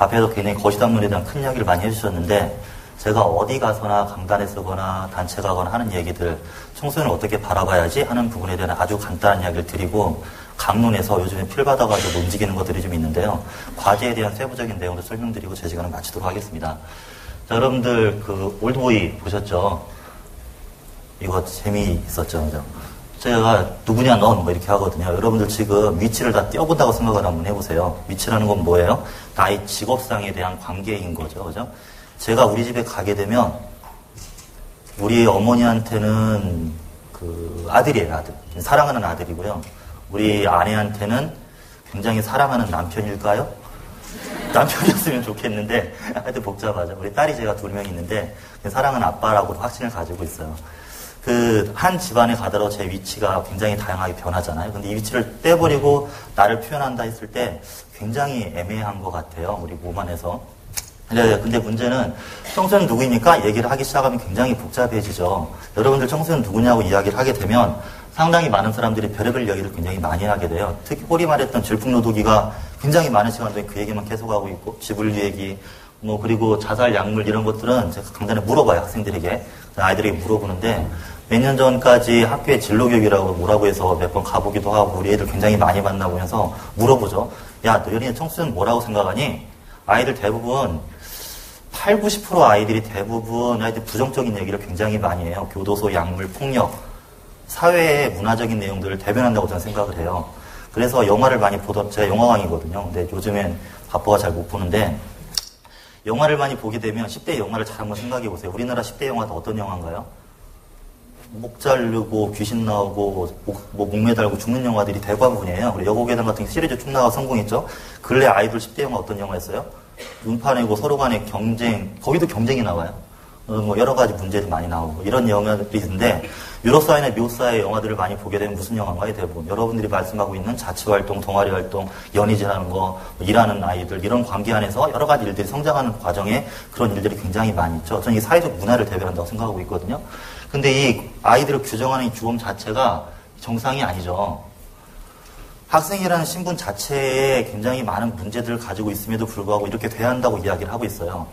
앞에서 굉장히 거시당론에 대한 큰 이야기를 많이 해주셨는데 제가 어디 가서나 강단에 서거나 단체 가거나 하는 얘기들 청소년을 어떻게 바라봐야지 하는 부분에 대한 아주 간단한 이야기를 드리고 강론에서 요즘에 필 받아가지고 움직이는 것들이 좀 있는데요. 과제에 대한 세부적인 내용도 설명드리고 제 시간을 마치도록 하겠습니다. 자, 여러분들 그 올드보이 보셨죠? 이거 재미있었죠? 그죠? 제가 누구냐 넌 뭐 이렇게 하거든요. 여러분들 지금 위치를 다 띄워본다고 생각을 한번 해보세요. 위치라는 건 뭐예요? 나의 직업상에 대한 관계인 거죠. 그죠? 제가 우리 집에 가게 되면 우리 어머니한테는 그 아들이에요. 아들. 사랑하는 아들이고요. 우리 아내한테는 굉장히 사랑하는 남편일까요? 남편이었으면 좋겠는데 하여튼 복잡하죠. 우리 딸이 제가 2명 있는데 사랑하는 아빠라고 확신을 가지고 있어요. 그 한 집안에 가더라도 제 위치가 굉장히 다양하게 변하잖아요. 근데 이 위치를 떼버리고 나를 표현한다 했을 때 굉장히 애매한 것 같아요. 우리 몸 안에서. 근데 문제는 청소년 누구입니까? 얘기를 하기 시작하면 굉장히 복잡해지죠. 여러분들 청소년 누구냐고 이야기를 하게 되면 상당히 많은 사람들이 별의별 이야기를 굉장히 많이 하게 돼요. 특히 꼬리 말했던 질풍노도기가 굉장히 많은 시간 동안 그 얘기만 계속하고 있고 지분류 얘기 뭐 그리고 자살 약물 이런 것들은 제가 강단에 물어봐요. 학생들에게. 아이들에게 물어보는데 몇 년 전까지 학교에 진로교육이라고 뭐라고 해서 몇 번 가보기도 하고 우리 애들 굉장히 많이 만나보면서 물어보죠. 야, 너희 청소년 뭐라고 생각하니? 아이들 대부분 8, 90% 아이들이 대부분 아이들 부정적인 얘기를 굉장히 많이 해요. 교도소, 약물, 폭력, 사회의 문화적인 내용들을 대변한다고 저는 생각을 해요. 그래서 영화를 많이 보던, 제가 영화광이거든요. 근데 요즘엔 바빠가 잘 못 보는데 영화를 많이 보게 되면 10대 영화를 잘 한번 생각해 보세요. 우리나라 10대 영화도 어떤 영화인가요? 목 자르고 귀신 나오고 목 매달고 죽는 영화들이 대부분이에요. 그리고 여고괴담 같은 시리즈 쭉 나와 성공했죠. 근래 아이돌 10대 영화 어떤 영화였어요? 눈파내고 서로 간의 경쟁, 거기도 경쟁이 나와요. 뭐 여러 가지 문제도 많이 나오고 이런 영화들이 있는데 유럽 사회나 미국 사회 영화들을 많이 보게 되면 무슨 영화인가요? 대부분 여러분들이 말씀하고 있는 자치활동, 동아리활동, 연희질하는 거, 일하는 아이들 이런 관계 안에서 여러 가지 일들이 성장하는 과정에 그런 일들이 굉장히 많이 있죠. 저는 이 사회적 문화를 대변한다고 생각하고 있거든요. 근데 이 아이들을 규정하는 이 규범 자체가 정상이 아니죠. 학생이라는 신분 자체에 굉장히 많은 문제들을 가지고 있음에도 불구하고 이렇게 돼야 한다고 이야기를 하고 있어요.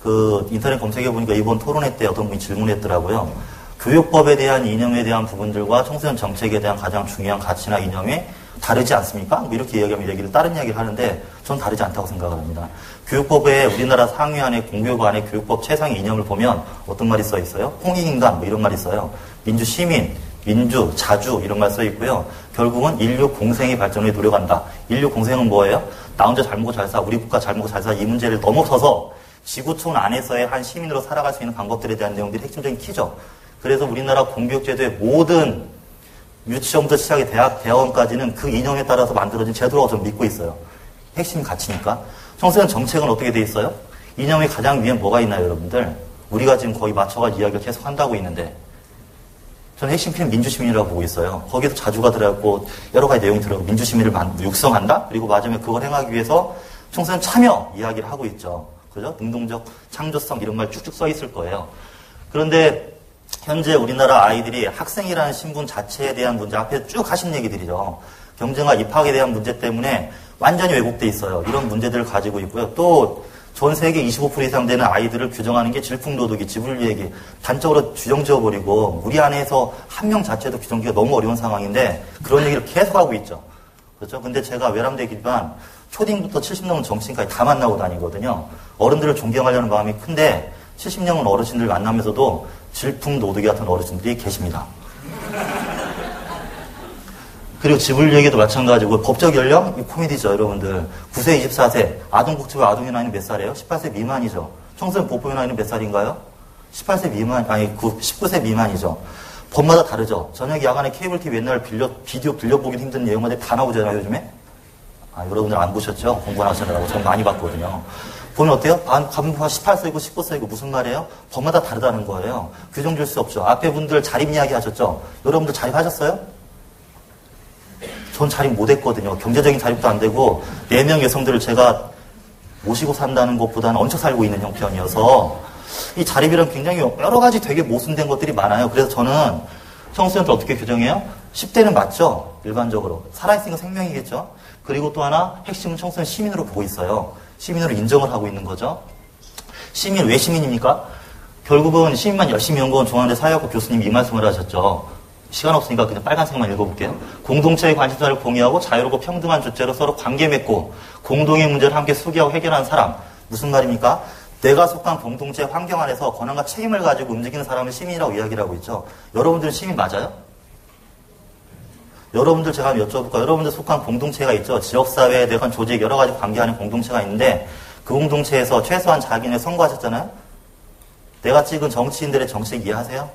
그 인터넷 검색해 보니까 이번 토론회 때 어떤 분이 질문했더라고요. 교육법에 대한 이념에 대한 부분들과 청소년 정책에 대한 가장 중요한 가치나 이념이 다르지 않습니까? 뭐 이렇게 이야기하면 다른 이야기를 하는데 전 다르지 않다고 생각을 합니다. 교육법에 우리나라 상위안에 공교육 안에 교육법 최상의 이념을 보면 어떤 말이 써 있어요? 홍익인간 뭐 이런 말이 있어요. 민주시민, 민주, 자주 이런 말 써 있고요. 결국은 인류 공생의 발전에 노력한다. 인류 공생은 뭐예요? 나 혼자 잘 먹고 잘 사, 우리 국가 잘 먹고 잘 사 이 문제를 넘어서서 지구촌 안에서의 한 시민으로 살아갈 수 있는 방법들에 대한 내용들이 핵심적인 키죠. 그래서 우리나라 공교육제도의 모든 유치원부터 시작해 대학원까지는 그 이념에 따라서 만들어진 제도라고 저는 믿고 있어요. 핵심 가치니까. 청소년 정책은 어떻게 돼 있어요? 이념의 가장 위에 뭐가 있나요, 여러분들? 우리가 지금 거의 맞춰가지고 이야기를 계속 한다고 있는데 저는 핵심 필은 민주시민이라고 보고 있어요. 거기에도 자주가 들어갔고 여러 가지 내용이 들어가고 민주시민을 육성한다? 그리고 마지막에 그걸 행하기 위해서 청소년 참여 이야기를 하고 있죠. 그죠? 능동적 창조성 이런 말 쭉쭉 써 있을 거예요. 그런데 현재 우리나라 아이들이 학생이라는 신분 자체에 대한 문제 앞에 쭉 하신 얘기들이죠. 경쟁과 입학에 대한 문제 때문에 완전히 왜곡돼 있어요. 이런 문제들을 가지고 있고요. 또 전 세계 25% 이상 되는 아이들을 규정하는 게 질풍노도기, 지분류 얘기 단적으로 규정 지어버리고 우리 안에서 한 명 자체도 규정기가 너무 어려운 상황인데 그런 얘기를 계속하고 있죠. 그렇죠? 근데 제가 외람되기지만 초딩부터 70 넘은 정치인까지 다 만나고 다니거든요. 어른들을 존경하려는 마음이 큰데 70 넘은 어르신들 만나면서도 질풍노도기 같은 어르신들이 계십니다. 그리고 지불 얘기도 마찬가지고 법적 연령? 이 코미디죠, 여러분들. 9세, 24세. 아동복지부 아동의 나이는 몇 살이에요? 18세 미만이죠. 청소년 보호의 나이는 몇 살인가요? 18세 미만, 19세 미만이죠. 법마다 다르죠. 저녁 야간에 케이블 TV 옛날 비디오 빌려보기 힘든 내용들이 다 나오잖아요, 요즘에? 여러분들 안 보셨죠? 공부 안 하시느라고. 전 많이 봤거든요. 보면 어때요? 간부가 18세이고 19세이고 무슨 말이에요? 법마다 다르다는 거예요. 규정 줄 수 없죠. 앞에 분들 자립 이야기 하셨죠? 여러분들 자립하셨어요? 전 자립 못했거든요. 경제적인 자립도 안 되고 4명 여성들을 제가 모시고 산다는 것보다는 얹혀 살고 있는 형편이어서 이 자립이란 굉장히 여러 가지 되게 모순된 것들이 많아요. 그래서 저는 청소년들 어떻게 규정해요? 10대는 맞죠? 일반적으로. 살아있으니까 생명이겠죠? 그리고 또 하나 핵심은 청소년 시민으로 보고 있어요. 시민으로 인정을 하고 있는 거죠. 시민, 왜 시민입니까? 결국은 시민만 열심히 연구한 중앙대 사회학과 교수님이 이 말씀을 하셨죠. 시간 없으니까 그냥 빨간색만 읽어볼게요. 공동체의 관심사를 공유하고 자유롭고 평등한 주체로 서로 관계 맺고 공동의 문제를 함께 수기하고 해결하는 사람. 무슨 말입니까? 내가 속한 공동체 환경 안에서 권한과 책임을 가지고 움직이는 사람을 시민이라고 이야기를 하고 있죠. 여러분들은 시민 맞아요? 여러분들 제가 여쭤볼까요? 여러분들 속한 공동체가 있죠. 지역사회, 내관 조직, 여러 가지 관계하는 공동체가 있는데 그 공동체에서 최소한 자기네 선거하셨잖아요? 내가 찍은 정치인들의 정책 이해하세요?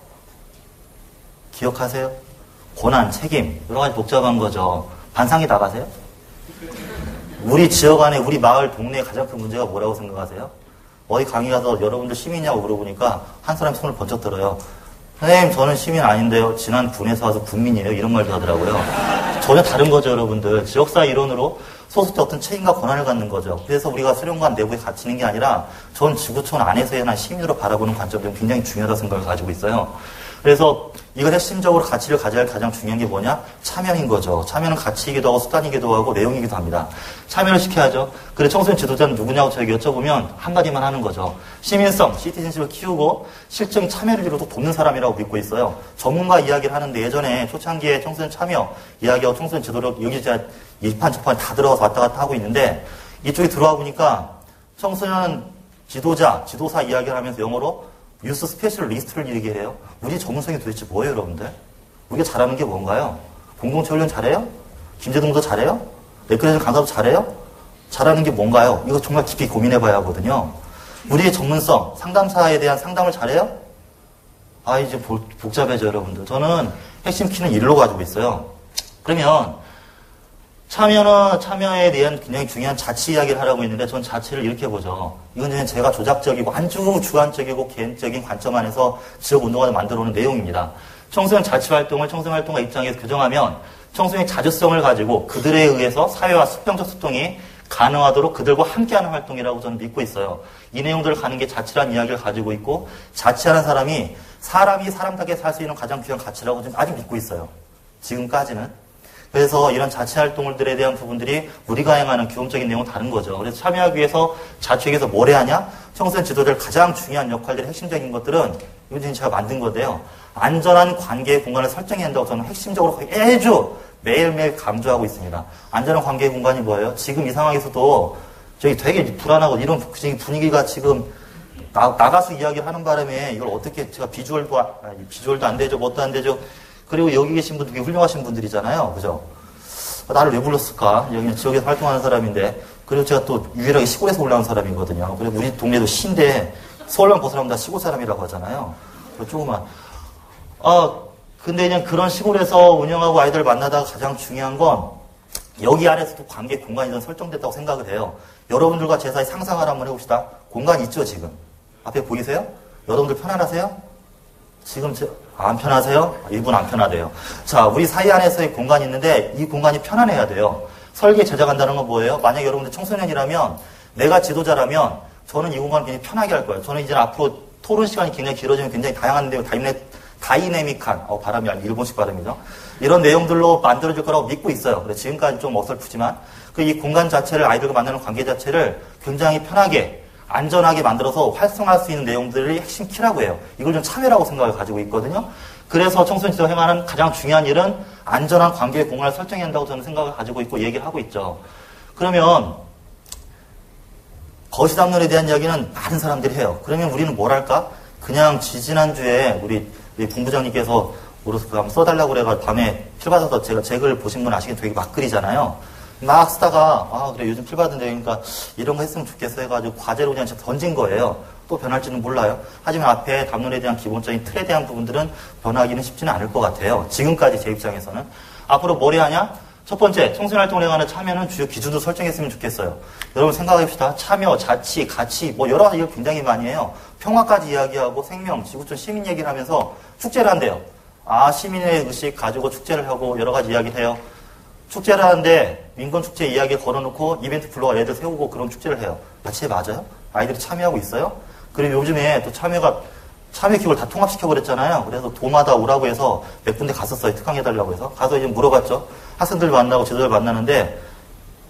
기억하세요? 고난, 책임, 여러 가지 복잡한 거죠. 반상이 나가세요? 우리 지역 안에, 우리 마을, 동네의 가장 큰 문제가 뭐라고 생각하세요? 어디 강의 가서 여러분들 시민이냐고 물어보니까 한 사람이 손을 번쩍 들어요. 선생님, 저는 시민 아닌데요. 지난 군에서 와서 군민이에요. 이런 말도 하더라고요. 전혀 다른 거죠, 여러분들. 지역사회 일원으로 소수자 어떤 책임과 권한을 갖는 거죠. 그래서 우리가 수련관 내부에 갇히는 게 아니라 전 지구촌 안에서의 한 시민으로 바라보는 관점이 굉장히 중요하다는 생각을 가지고 있어요. 그래서 이걸 핵심적으로 가치를 가져야 할 가장 중요한 게 뭐냐? 참여인 거죠. 참여는 가치이기도 하고 수단이기도 하고 내용이기도 합니다. 참여를 시켜야죠. 그래 청소년 지도자는 누구냐고 저에게 여쭤보면 한마디만 하는 거죠. 시민성, 시티즌십을 키우고 실증 참여를 이루고 돕는 사람이라고 믿고 있어요. 전문가 이야기를 하는데 예전에 초창기에 청소년 참여 이야기하고 청소년 지도력 여기 제가 이판 저판 다 들어가서 왔다 갔다 하고 있는데 이쪽에 들어와 보니까 청소년 지도자, 지도사 이야기를 하면서 영어로 유스 스페셜 리스트를 얘기해요. 우리 전문성이 도대체 뭐예요, 여러분들? 우리가 잘하는 게 뭔가요? 공동체 훈련 잘해요? 김재동도 잘해요? 레크레이션 강사도 잘해요? 잘하는 게 뭔가요? 이거 정말 깊이 고민해봐야 하거든요. 우리의 전문성, 상담사에 대한 상담을 잘해요? 아, 이제 복잡해져, 여러분들. 저는 핵심 키는 일로 가지고 있어요. 그러면 참여에 대한 굉장히 중요한 자치 이야기를 하라고 했는데 전 자치를 이렇게 보죠. 이건 제가 조작적이고 아주 주관적이고 개인적인 관점 안에서 지역운동가를 만들어 오는 내용입니다. 청소년 자치활동을 청소년활동가 입장에서 규정하면 청소년의 자주성을 가지고 그들에 의해서 사회와 수평적 소통이 가능하도록 그들과 함께하는 활동이라고 저는 믿고 있어요. 이 내용들을 가는 게 자치라는 이야기를 가지고 있고 자치하는 사람이 사람답게 살 수 있는 가장 귀한 가치라고 좀 아직 믿고 있어요. 지금까지는. 그래서 이런 자치 활동들에 대한 부분들이 우리가 행하는 규범적인 내용은 다른 거죠. 그래서 참여하기 위해서 자치에서 뭘 해야 하냐? 청소년 지도자를 가장 중요한 역할들의 핵심적인 것들은 이건 제가 만든 건데요. 안전한 관계의 공간을 설정해야 한다고 저는 핵심적으로 매일매일 강조하고 있습니다. 안전한 관계의 공간이 뭐예요? 지금 이 상황에서도 저기 되게 불안하고 이런 분위기가 지금 나가서 이야기를 하는 바람에 이걸 어떻게 제가 비주얼도 안 되죠. 뭣도 안 되죠. 그리고 여기 계신 분들 되게 훌륭하신 분들이잖아요. 그죠? 나를 왜 불렀을까? 여기는 지역에서 활동하는 사람인데, 그리고 제가 또 유일하게 시골에서 올라온 사람이거든요. 그리고 우리 동네도 시인데, 서울만 벗어나면 다 시골 사람이라고 하잖아요. 조금만. 근데 그냥 그런 시골에서 운영하고 아이들 만나다가 가장 중요한 건, 여기 안에서도 관계 공간이 좀 설정됐다고 생각을 해요. 여러분들과 제 사이 상상을 한번 해봅시다. 공간 있죠, 지금? 앞에 보이세요? 여러분들 편안하세요? 지금 안 편하세요? 일부는 안 편하대요. 자, 우리 사이 안에서의 공간이 있는데 이 공간이 편안해야 돼요. 설계 제작한다는 건 뭐예요? 만약 여러분들 청소년이라면 내가 지도자라면 저는 이 공간을 굉장히 편하게 할 거예요. 저는 이제 앞으로 토론 시간이 굉장히 길어지면 굉장히 다양한 내용, 다이내믹한, 발음이 아니고 일본식 발음이죠. 이런 내용들로 만들어질 거라고 믿고 있어요. 그래서 지금까지 좀 어설프지만 이 공간 자체를 아이들과 만나는 관계 자체를 굉장히 편하게 안전하게 만들어서 활성화할 수 있는 내용들이 핵심 키라고 해요. 이걸 좀 참여라고 생각을 가지고 있거든요. 그래서 청소년 지도가 행하는 가장 중요한 일은 안전한 관계의 공간을 설정해야 한다고 저는 생각을 가지고 있고 얘기를 하고 있죠. 그러면 거시담론에 대한 이야기는 많은 사람들이 해요. 그러면 우리는 뭘 할까? 그냥 지지난주에 우리 본부장님께서 한번 써달라고 그래가지고 밤에 필 받아서 제가 제 글 보신 분 아시겠지만 되게 막 글이잖아요. 막 쓰다가 그래 요즘 필 받은데 그러니까 이런 거 했으면 좋겠어 해가지고 과제로 그냥 던진 거예요. 또 변할지는 몰라요. 하지만 앞에 담론에 대한 기본적인 틀에 대한 부분들은 변하기는 쉽지는 않을 것 같아요. 지금까지 제 입장에서는. 앞으로 뭘 해야 하냐? 첫 번째, 청소년 활동에 관한 참여는 주요 기준도 설정했으면 좋겠어요. 여러분 생각해봅시다. 참여, 자치, 가치, 여러 가지 얘기를 굉장히 많이 해요. 평화까지 이야기하고 생명, 지구촌 시민 얘기를 하면서 축제를 한대요. 시민의 의식 가지고 축제를 하고 여러 가지 이야기를 해요. 축제를 하는데 민건축제 이야기 걸어놓고 이벤트 플로어 애들 세우고 그런 축제를 해요. 자체 맞아요? 아이들이 참여하고 있어요? 그리고 요즘에 또 참여 기구를 다 통합시켜버렸잖아요. 그래서 도마다 오라고 해서 몇 군데 갔었어요. 특강해달라고 해서. 가서 이제 물어봤죠. 학생들 만나고 지도자를 만나는데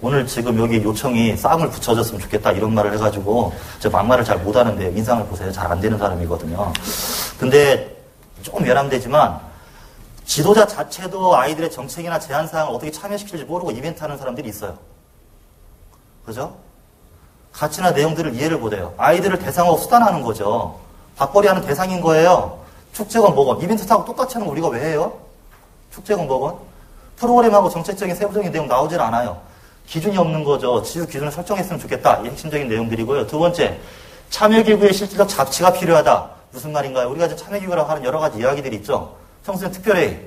오늘 지금 여기 요청이 쌈을 붙여줬으면 좋겠다 이런 말을 해가지고 저 막말을 잘 못하는데 인상을 보세요. 잘 안 되는 사람이거든요. 근데 조금 외람되지만 지도자 자체도 아이들의 정책이나 제안사항을 어떻게 참여시킬지 모르고 이벤트하는 사람들이 있어요. 그죠? 가치나 내용들을 이해를 못해요. 아이들을 대상으로 수단하는 거죠. 밥벌이하는 대상인 거예요. 축제건 뭐건 이벤트 타고 똑같이 하는 거 우리가 왜 해요? 축제건 뭐건 프로그램하고 정책적인 세부적인 내용 나오질 않아요. 기준이 없는 거죠. 지수 기준을 설정했으면 좋겠다. 이 핵심적인 내용들이고요. 두 번째, 참여기구의 실질적 자치가 필요하다. 무슨 말인가요? 우리가 이제 참여기구라고 하는 여러 가지 이야기들이 있죠. 청소년 특별회의,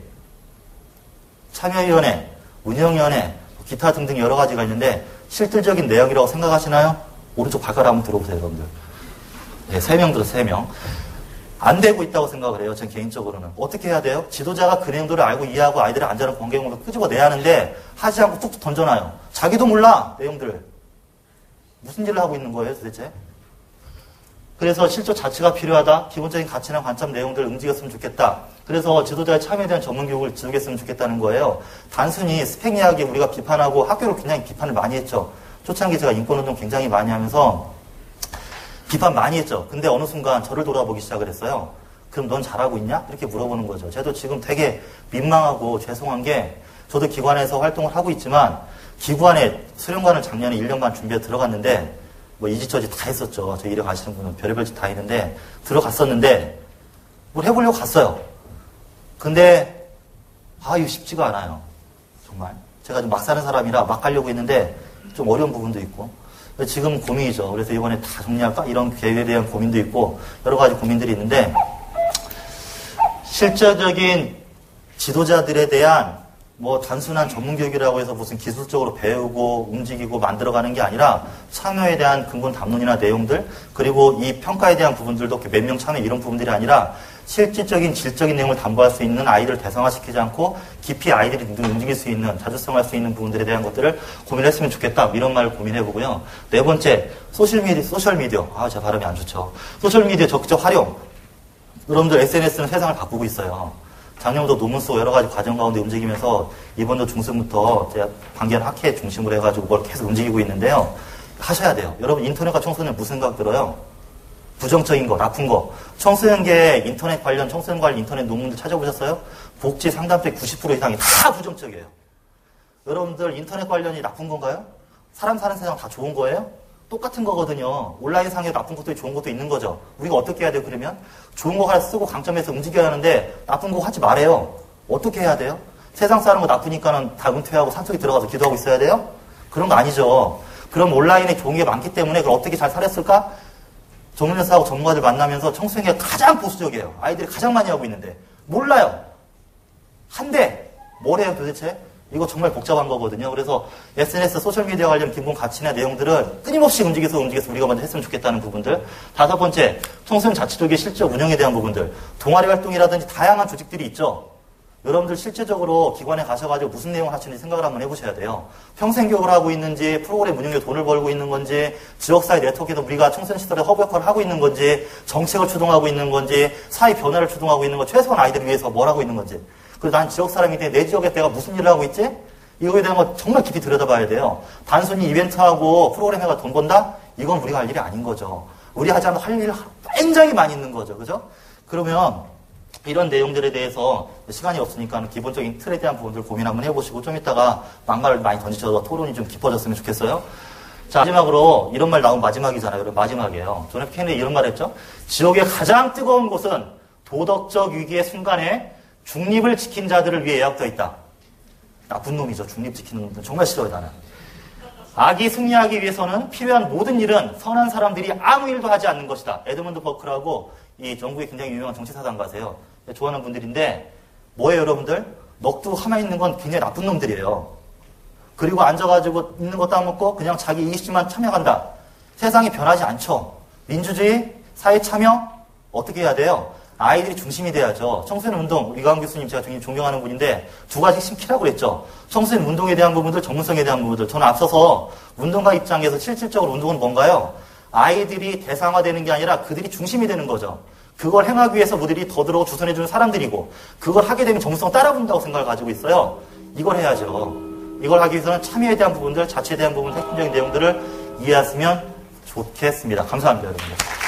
참여위원회, 운영위원회, 기타 등등 여러 가지가 있는데 실질적인 내용이라고 생각하시나요? 오른쪽 발가락 한번 들어보세요, 여러분들. 네, 3명 들어서 3명. 안 되고 있다고 생각을 해요. 전 개인적으로는. 어떻게 해야 돼요? 지도자가 그 내용들을 알고 이해하고 아이들의 안전한 관계공을 끄집어내야 하는데 하지 않고 툭툭 던져놔요. 자기도 몰라, 내용들을. 무슨 일을 하고 있는 거예요, 도대체? 그래서 실적 자체가 필요하다. 기본적인 가치나 관점 내용들을 움직였으면 좋겠다. 그래서 지도자의 참여에 대한 전문 교육을 지도했으면 좋겠다는 거예요. 단순히 스펙 이야기 우리가 비판하고 학교를 굉장히 비판을 많이 했죠. 초창기 제가 인권운동 굉장히 많이 하면서 비판 많이 했죠. 근데 어느 순간 저를 돌아보기 시작을 했어요. 그럼 넌 잘하고 있냐? 이렇게 물어보는 거죠. 저도 지금 되게 민망하고 죄송한 게 저도 기관에서 활동을 하고 있지만 기관에 수련관을 작년에 1년 반 준비해 들어갔는데 뭐 이지저지 다 했었죠. 저 이래 가시는 분은 별의별 짓 다 했는데 들어갔었는데 뭘 해보려고 갔어요. 근데 이거 쉽지가 않아요. 정말. 제가 좀 막 사는 사람이라 막 가려고 했는데 좀 어려운 부분도 있고 지금 고민이죠. 그래서 이번에 다 정리할까? 이런 계획에 대한 고민도 있고 여러 가지 고민들이 있는데 실질적인 지도자들에 대한 뭐 단순한 전문 교육이라고 해서 무슨 기술적으로 배우고 움직이고 만들어가는 게 아니라 참여에 대한 근본 담론이나 내용들 그리고 이 평가에 대한 부분들도 몇 명 참여 이런 부분들이 아니라 실질적인 질적인 내용을 담보할 수 있는 아이들을 대상화시키지 않고 깊이 아이들이 움직일 수 있는 자주성할 수 있는 부분들에 대한 것들을 고민했으면 좋겠다 이런 말을 고민해보고요. 네 번째 소셜미디어 제 발음이 안 좋죠. 소셜미디어 적극적 활용. 여러분들 SNS는 세상을 바꾸고 있어요. 작년부터 논문 쓰고 여러 가지 과정 가운데 움직이면서 이번도 중순부터 제가 관계한 학회 중심으로 해가지고 뭘 계속 움직이고 있는데요. 하셔야 돼요. 여러분 인터넷과 청소년 무슨 생각 들어요? 부정적인 거, 나쁜 거. 청소년계 인터넷 관련, 청소년 관련 인터넷 논문들 찾아보셨어요? 복지 상담대 90% 이상이 다 부정적이에요. 여러분들 인터넷 관련이 나쁜 건가요? 사람 사는 세상 다 좋은 거예요? 똑같은 거거든요. 온라인상에 나쁜 것도 좋은 것도 있는 거죠. 우리가 어떻게 해야 돼요, 그러면? 좋은 거 하나 쓰고 강점에서 움직여야 하는데 나쁜 거 하지 말아요. 어떻게 해야 돼요? 세상 사는 거 나쁘니까는 다 은퇴하고 산속에 들어가서 기도하고 있어야 돼요? 그런 거 아니죠. 그럼 온라인에 좋은 게 많기 때문에 그걸 어떻게 잘 살았을까? 전문의사하고 전문가들 만나면서 청소년기가 가장 보수적이에요. 아이들이 가장 많이 하고 있는데 몰라요. 한데 뭘 해요 도대체? 이거 정말 복잡한 거거든요. 그래서 SNS, 소셜미디어 관련 기본 가치나 내용들을 끊임없이 움직여서 우리가 먼저 했으면 좋겠다는 부분들. 다섯 번째, 청소년 자치조직의 실적 운영에 대한 부분들. 동아리 활동이라든지 다양한 조직들이 있죠. 여러분들 실제적으로 기관에 가셔가지고 무슨 내용을 하시는지 생각을 한번 해보셔야 돼요. 평생교육을 하고 있는지, 프로그램 운영에 돈을 벌고 있는 건지, 지역사회 네트워크에서 우리가 청소년 시설에 허브 역할을 하고 있는 건지, 정책을 추동하고 있는 건지, 사회 변화를 추동하고 있는 건 최소한 아이들을 위해서 뭘 하고 있는 건지. 그리고 난 지역 사람인데 내 지역에 내가 무슨 일을 하고 있지? 이거에 대한 거 정말 깊이 들여다봐야 돼요. 단순히 이벤트하고 프로그램 해가 돈 번다? 이건 우리가 할 일이 아닌 거죠. 우리 하지 않는 할 일 굉장히 많이 있는 거죠. 그죠? 그러면 이런 내용들에 대해서 시간이 없으니까 기본적인 틀에 대한 부분들 고민 한번 해보시고 좀 이따가 막말을 많이 던지셔서 토론이 좀 깊어졌으면 좋겠어요. 자, 마지막으로 이런 말 나온 마지막이잖아요. 여러분 마지막이에요. 존 F 케네디 이런 말 했죠. 지옥의 가장 뜨거운 곳은 도덕적 위기의 순간에 중립을 지킨 자들을 위해 예약되어 있다. 나쁜 놈이죠. 중립 지키는 놈들 정말 싫어요. 나는. 악이 승리하기 위해서는 필요한 모든 일은 선한 사람들이 아무 일도 하지 않는 것이다. 에드먼드 버크라고 이 영국의 굉장히 유명한 정치사상가세요. 좋아하는 분들인데 뭐예요 여러분들? 넋두고 가만히 있는 건 굉장히 나쁜 놈들이에요. 그리고 앉아가지고 있는 것도 안 먹고 그냥 자기 이익심만 참여한다. 세상이 변하지 않죠. 민주주의, 사회 참여 어떻게 해야 돼요? 아이들이 중심이 돼야죠. 청소년 운동, 이광 교수님 제가 굉장히 존경하는 분인데 두 가지 핵심 키라고 그랬죠. 청소년 운동에 대한 부분들, 전문성에 대한 부분들. 저는 앞서서 운동가 입장에서 실질적으로 운동은 뭔가요? 아이들이 대상화되는 게 아니라 그들이 중심이 되는 거죠. 그걸 행하기 위해서 모델이 더 들어오고 주선해주는 사람들이고 그걸 하게 되면 전문성 따라붙는다고 생각을 가지고 있어요. 이걸 해야죠. 이걸 하기 위해서는 참여에 대한 부분들, 자치에 대한 부분, 핵심적인 내용들을 이해했으면 좋겠습니다. 감사합니다, 여러분들.